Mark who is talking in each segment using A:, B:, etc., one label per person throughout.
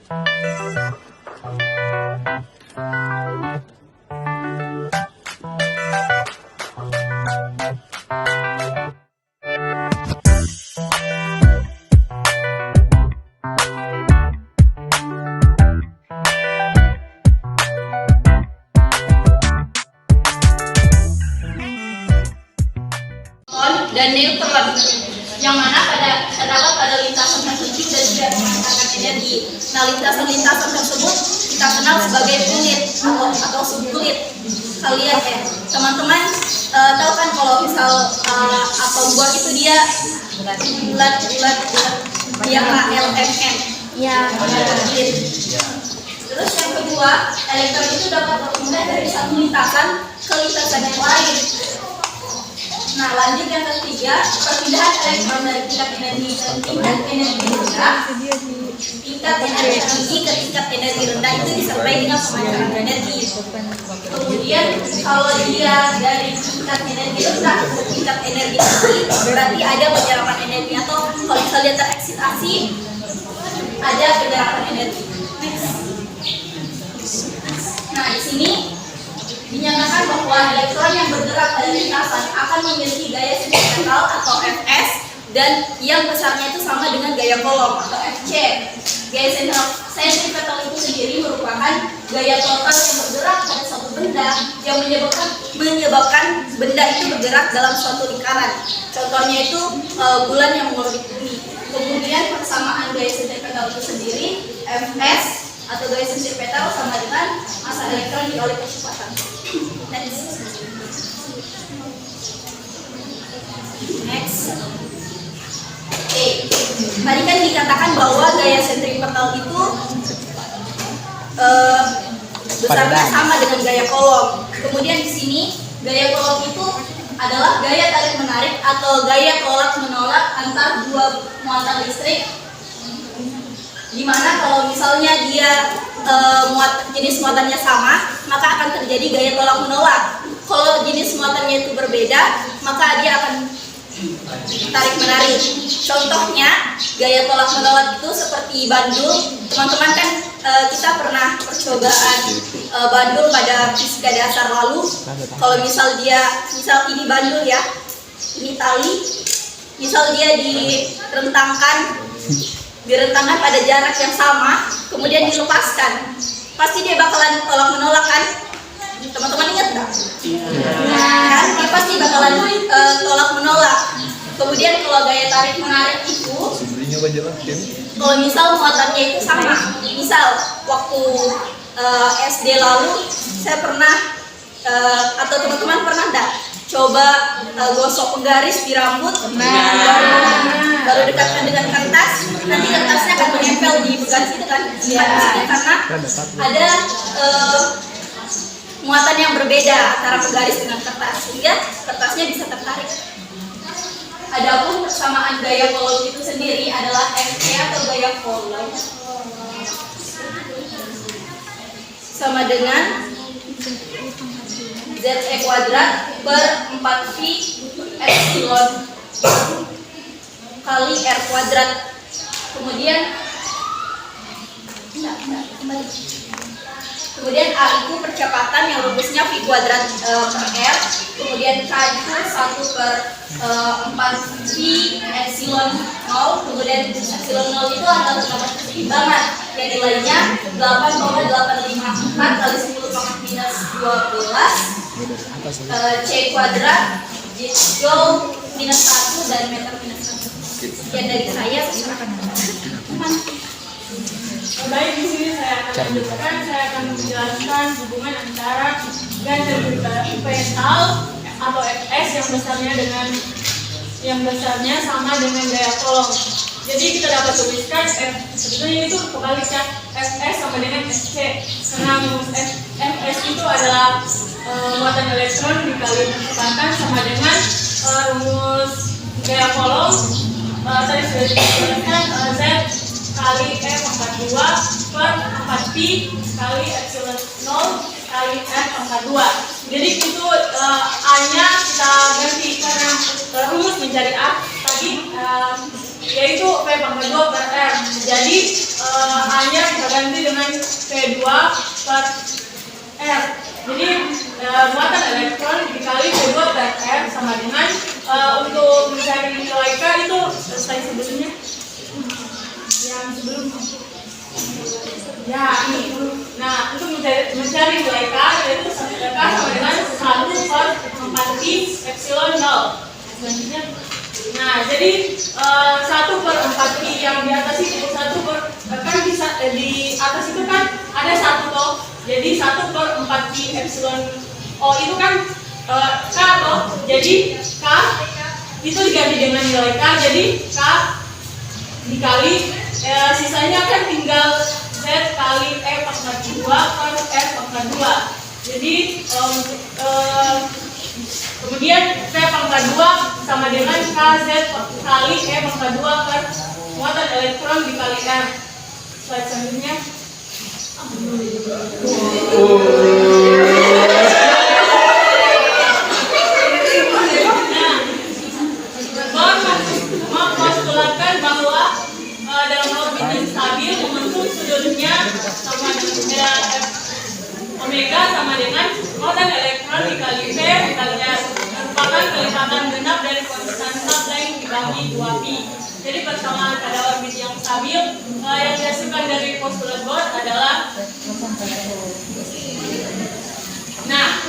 A: Dan neutron, yang mana terdapat pada lintasan tertentu dan tidak menghantarkan energi. Nah, lintasan-lintasan tersebut kita kenal sebagai kulit atau subkulit. Kalian ya, teman-teman tahu kan kalau misal atom bor itu dia bulat, dia KLMN. Ya. Terus yang kedua, elektron itu dapat berpindah dari satu lintasan ke lintasan yang lain. Nah, lanjut yang ketiga, perpindahan elektron dari tingkat energi ke tingkat energi rendah. Tingkat energi tinggi ke tingkat energi rendah itu disertai dengan pemancaran energi. Kemudian kalau dia dari tingkat energi rendah ke tingkat energi tinggi, berarti ada penyerapan energi, atau kalau misalnya tereksitasi, ada penyerapan energi. Nah, di sini dinyatakan bahwa elektron yang bergerak dari lintasan akan memiliki gaya sentripetal atau Fs, dan yang besarnya itu sama dengan gaya kolom atau Fc. Gaya sentripetal itu sendiri merupakan gaya total yang bergerak pada suatu benda yang menyebabkan benda itu bergerak dalam suatu lingkaran. Contohnya itu bulan yang mengorbit bumi. Kemudian persamaan gaya sentripetal itu sendiri, Fs atau gaya sentripetal sama dengan massa elektron dikali kecepatan. Next. Oke. Tadi kan dikatakan bahwa gaya sentripetal itu besarnya sama dengan gaya kolom. Kemudian di sini gaya kolom itu adalah gaya tarik menarik atau gaya tolak menolak antar dua muatan listrik. Dimana kalau misalnya dia jenis muatannya sama, maka akan terjadi gaya tolak menolak. Kalau jenis muatannya itu berbeda, maka dia akan tarik menarik. Contohnya gaya tolak menolak itu seperti bandul. Teman-teman kan kita pernah percobaan bandul pada fisika dasar lalu. Kalau misal ini bandul ya, ini tali, misal dia direntangkan pada jarak yang sama, kemudian dilepaskan, pasti dia bakalan tolak menolak kan? Teman-teman ingat nggak? Kan dia pasti bakalan tolak menolak. Kemudian kalau gaya tarik menarik itu, kalau misal muatannya itu sama, misal waktu SD lalu saya pernah atau teman-teman pernah nggak coba gosok penggaris di rambut, baru dekatkan dengan kertas, nanti kertasnya akan menempel di penggaris itu kan, karena ada muatan yang berbeda antara penggaris dengan kertas, sehingga kertasnya bisa tertarik. Adapun persamaan gaya kolom itu sendiri adalah Fc atau gaya kolom sama dengan Ze kuadrat per 4pi epsilon kali R kuadrat. Kemudian A itu percepatan yang rumusnya V kuadrat per R. Kemudian K itu 1 per 4pi epsilon 0. Kemudian epsilon 0 itu adalah nomor keseimbangan yang nilainya 8,854 kali 10 pangkat minus 12 C kuadrat Joule minus 1 dan meter minus 1. Sekian dari saya silakan.
B: Baik, di sini saya akan menjelaskan hubungan antara gas sentripetal atau Fs yang besarnya sama dengan gaya kolom. Jadi kita dapat tuliskan sebetulnya itu kebaliknya, Fs sama dengan Fc. Karena Fs itu adalah muatan elektron dikali kecepatan sama dengan rumus gaya kolom. Tadi sudah dijelaskan Z kali F pangkat 2 per 4pi kali epsilon 0 kali F pangkat 2. Jadi itu A-nya kita ganti karena rumus mencari A tadi yaitu P pangkat 2 per R. Jadi A-nya kita ganti P2 per R. Jadi muatan elektron dikali P2 per R sama dengan untuk mencari nilai K itu slide sebelumnya. Yang sebelumnya. Ya, ini. Nah, untuk mencari nilai K yaitu K sama dengan 1 per 4 pi epsilon 0. Selanjutnya. Nah, jadi 1 per 4 pi yang di atas itu 1 per kan bisa di atas itu kan ada 1 toh. Jadi 1 per 4 pi epsilon itu kan K toh. Jadi K itu diganti dengan nilai K. Jadi K dikali sisanya kan tinggal Z kali E pangkat 2 per R pangkat 2. Jadi kemudian P pangkat 2 sama dengan KZ kali E pangkat 2 per muatan elektron dikali R. Slide selanjutnya. Nah, mempostulatkan bahwa dalam orbit yang stabil membentuk sudutnya sama dengan omega sama dengan muatan elektron dikali P dikali R, merupakan kelipatan genap dari konstan Planck dibagi 2pi. Jadi persamaan pada orbit yang stabil yang dihasilkan dari postulat Bohr adalah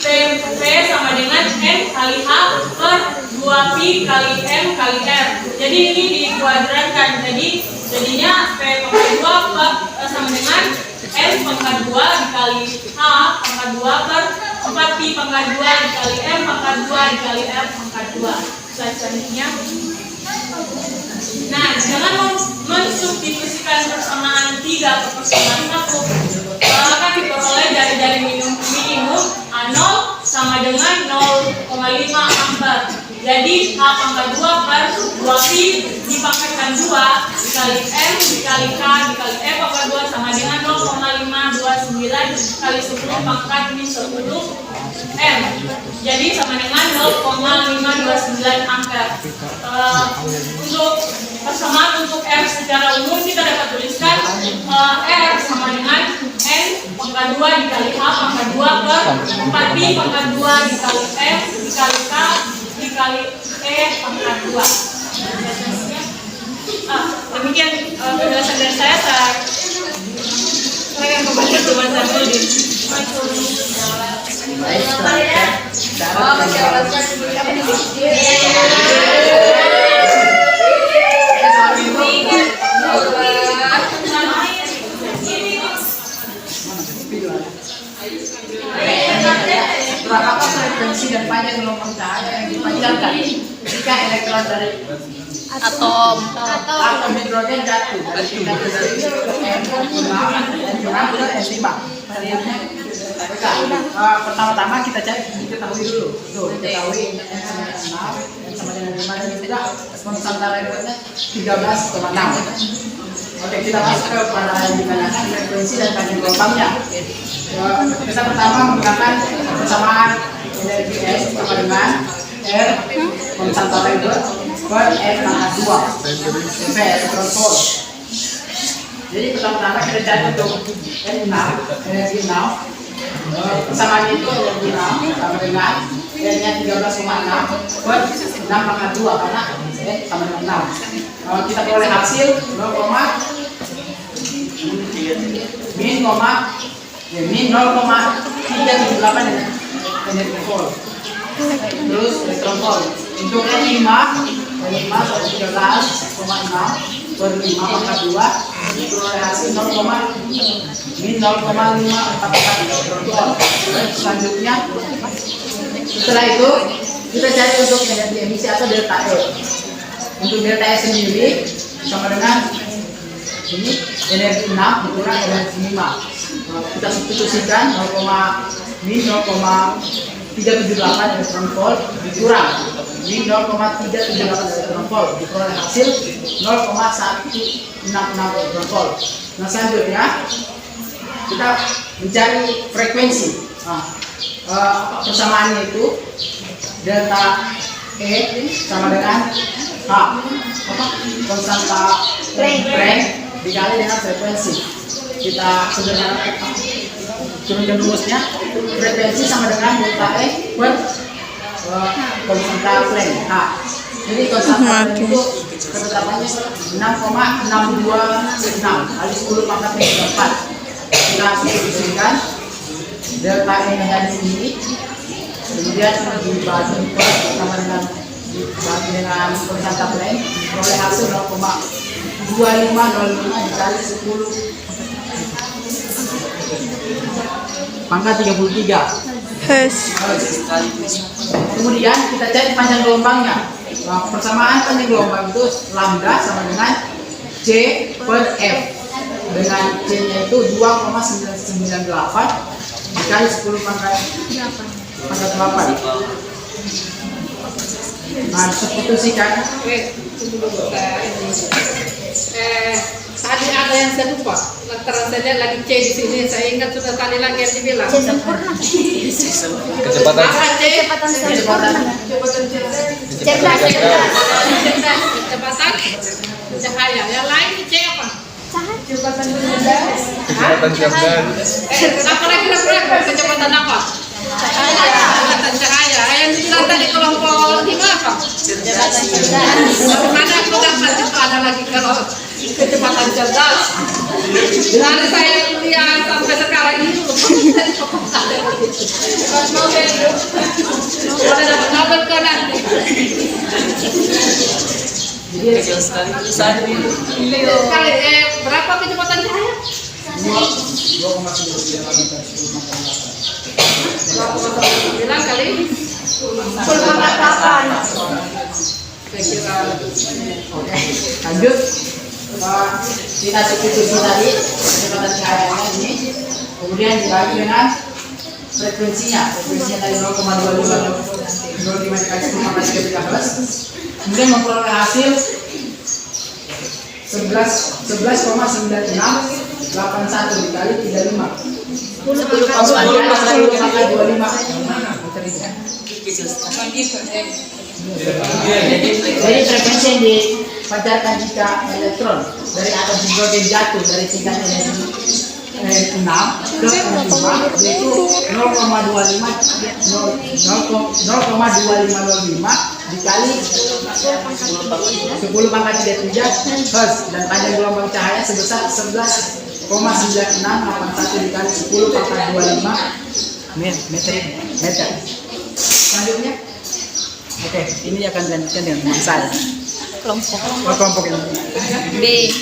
B: P sama dengan N kali H per 2pi kali M kali R. Jadi ini dikuadratkan. Jadinya P pangkat 2 sama dengan N pangkat 2 dikali H pangkat 2 per 4pi pangkat 2 dikali M pangkat 2 dikali R pangkat 2. Slide selanjutnya. Nah, dengan mensubstitusikan persamaan 3 ke persamaan 1 akan diperoleh dari minimum A0 sama dengan 0,5 ampere. Jadi H pangkat 2 per 2pi dipangkatkan 2 dikali M dikali K dikali E pangkat 2 sama dengan 0,529 kali 10 pangkat min 10 M. Jadi sama dengan 0,529 ampere. Untuk persamaan untuk R secara umum kita dapat tuliskan R sama dengan N pangkat 2 dikali H pangkat 2 per 4pi pangkat 2 dikali M dikali K dikali E pangkat 2. Demikian penjelasan dari saya akan kembali ke Mas Samsudin.
C: Berapa frekuensi dan panjang gelombang cahaya yang dipanjangkan jika elektron dari atom hidrogen jatuh dari tingkat dari M6 ke S5. Pertama-tama kita diketahui dulu. Diketahui M6 sama dengan 5 dan juga Nusantara itu 13,6. Oke, kita masuk ke pada dikatakan frekuensi dan panjang gelombangnya. Kita pertama menggunakan persamaan energi S sama dengan R Nusantara itu per F pangkat 2 elektron volt. Jadi pertama-tama kita cari untuk N6 energi 6 persamaannya itu energi 6 sama dengan N-nya 13,6 per 6 pangkat 2 karena N sama dengan 6. Kita peroleh hasil 0,378 energi volt. Terus elektron volt untuk N5 sama 13,6 per 5 pangkat 2 diperoleh hasil 0,544 elektron volt. Selanjutnya setelah itu kita cari untuk energi emisi atau delta E. Untuk delta E sendiri sama dengan ini energi 6 dikurang energi 5. Kita substitusikan 0,378 elektron volt dikurang min 0,378 elektron volt diperoleh hasil 0,166 elektron volt. Nah, selanjutnya kita mencari frekuensi. Persamaannya itu delta E sama dengan H konstanta Planck dikali dengan frekuensi. kita sederhana turunkan rumusnya. Frekuensi sama dengan delta E per konstanta Planck H. Jadi konstanta Planck itu ketetapannya 6,626 kali 10 pangkat negatif 4. Kita substitusikan delta E menjadi ini, kemudian dibagi per sama dengan dibagi dengan konstanta Planck, oleh hasil 0,2505 dikali 10 pangkat 33
D: Hertz.
C: Kemudian kita cari panjang gelombangnya. Nah, persamaan panjang gelombang itu lambda sama dengan C per F, dengan C nya itu 2,998 dikali 10 pangkat 8. Nah, substitusikan.
E: Tadi ada yang saya lupa. Lantaran saya lihat lagi C di sini, saya ingat sudah kali lagi yang dibilang.
D: Sempurna.
F: Kecepatan
D: Kecepatan sempurna.
E: Kecepatan cahaya. Yang lain C apa?
F: kecepatan jangkauan.
E: Apa lagi kecepatan apa? Kecepatan cahaya. Yang dibilang tadi kelompok lima apa? Mana aku dapat itu ada lagi kalau kecepatan cerdas. Dari saya kuliah sampai sekarang ini boleh dapat Nobel ke nanti. Sekali berapa kecepatan cahaya? 2,9 kali
D: 10,8.
E: saya kira.
C: Oke, lanjut. Kita substitusi tadi kecepatan cahayanya ini, kemudian dibagi dengan frekuensinya tadi 0,2505 dikali 10 pangkat 33 Hz, kemudian memperoleh hasil 11,9681 dikali 35 pangkat 25. Jadi frekuensi yang dipancarkan jika elektron dari atom hidrogen jatuh dari tingkat energi 6 ke 5 yaitu 0,2505 dikali 10 pangkat 33 Hz, dan panjang gelombang cahaya sebesar 11,9681 dikali 10 pangkat 25 meter. Selanjutnya, oke, ini akan dilanjutkan dengan masalah kelompok ini.
D: B.